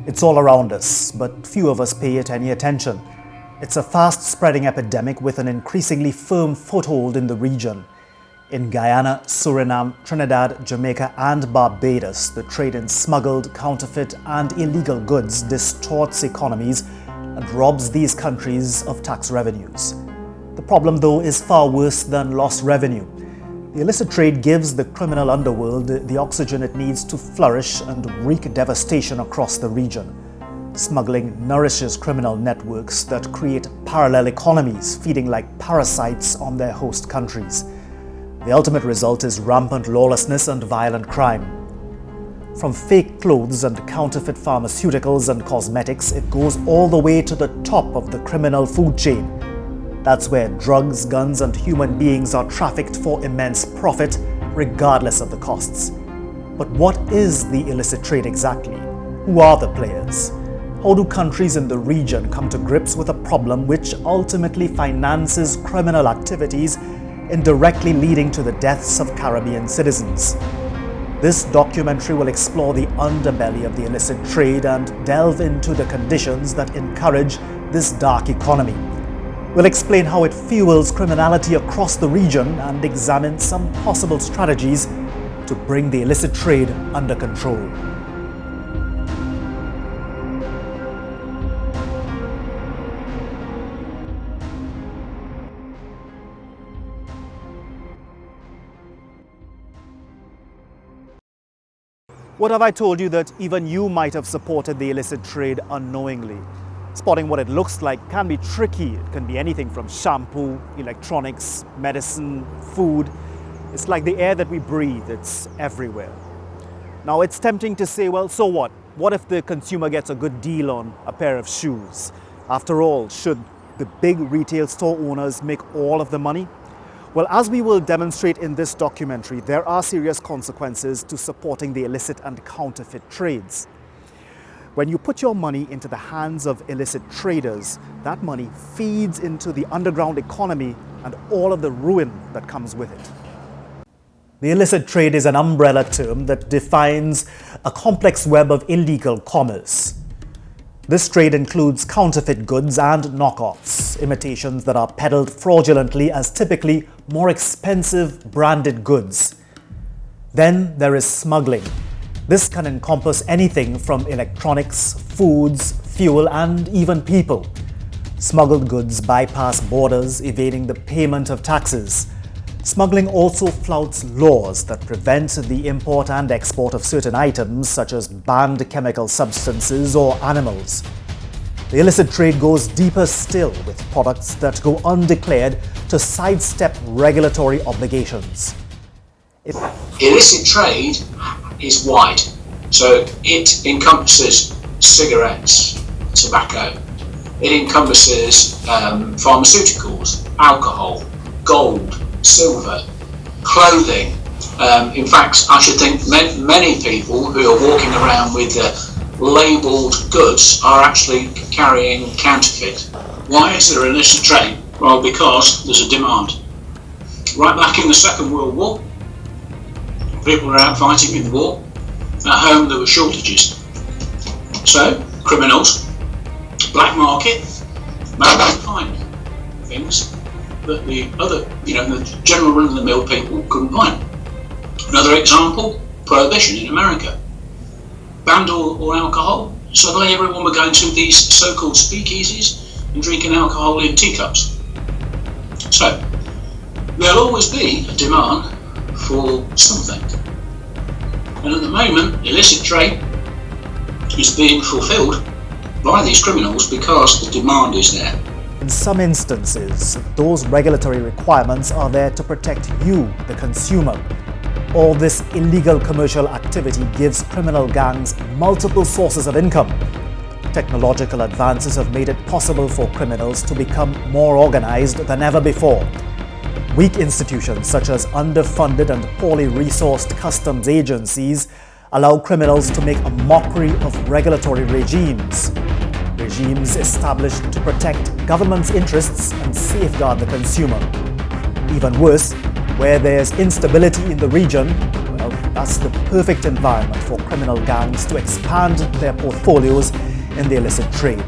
It's all around us, but few of us pay it any attention. It's a fast-spreading epidemic with an increasingly firm foothold in the region. In Guyana, Suriname, Trinidad, Jamaica and Barbados, the trade in smuggled, counterfeit and illegal goods distorts economies and robs these countries of tax revenues. The problem, though, is far worse than lost revenue. The illicit trade gives the criminal underworld the oxygen it needs to flourish and wreak devastation across the region. Smuggling nourishes criminal networks that create parallel economies, feeding like parasites on their host countries. The ultimate result is rampant lawlessness and violent crime. From fake clothes and counterfeit pharmaceuticals and cosmetics, it goes all the way to the top of the criminal food chain. That's where drugs, guns and human beings are trafficked for immense profit, regardless of the costs. But what is the illicit trade exactly? Who are the players? How do countries in the region come to grips with a problem which ultimately finances criminal activities, indirectly leading to the deaths of Caribbean citizens? This documentary will explore the underbelly of the illicit trade and delve into the conditions that encourage this dark economy. We'll explain how it fuels criminality across the region and examine some possible strategies to bring the illicit trade under control. What have I told you that even you might have supported the illicit trade unknowingly? Spotting what it looks like can be tricky. It can be anything from shampoo, electronics, medicine, food. It's like the air that we breathe, it's everywhere. Now it's tempting to say, well, so what? What if the consumer gets a good deal on a pair of shoes? After all, should the big retail store owners make all of the money? Well, as we will demonstrate in this documentary, there are serious consequences to supporting the illicit and counterfeit trades. When you put your money into the hands of illicit traders, that money feeds into the underground economy and all of the ruin that comes with it. The illicit trade is an umbrella term that defines a complex web of illegal commerce. This trade includes counterfeit goods and knockoffs, imitations that are peddled fraudulently as typically more expensive branded goods. Then there is smuggling. This can encompass anything from electronics, foods, fuel, and even people. Smuggled goods bypass borders, evading the payment of taxes. Smuggling also flouts laws that prevent the import and export of certain items such as banned chemical substances or animals. The illicit trade goes deeper still with products that go undeclared to sidestep regulatory obligations. Illicit trade is wide, so it encompasses cigarettes, tobacco, it encompasses pharmaceuticals, alcohol, gold, silver, clothing. In fact, I should think many people who are walking around with labelled goods are actually carrying counterfeit. Why is there an illicit trade? Well, because there's a demand. Right back in the Second World War, people were out fighting in the war. At home there were shortages. So, criminals, black market, managed to find things that the other, the general run-of-the-mill people couldn't find. Another example, prohibition in America. Banned all alcohol. Suddenly everyone were going to these so-called speakeasies and drinking alcohol in teacups. So, there'll always be a demand for something. And at the moment, illicit trade is being fulfilled by these criminals because the demand is there. In some instances, those regulatory requirements are there to protect you, the consumer. All this illegal commercial activity gives criminal gangs multiple sources of income. Technological advances have made it possible for criminals to become more organized than ever before. Weak institutions such as underfunded and poorly resourced customs agencies allow criminals to make a mockery of regulatory regimes. Regimes established to protect government's interests and safeguard the consumer. Even worse, where there's instability in the region, well, Well, that's the perfect environment for criminal gangs to expand their portfolios in the illicit trade.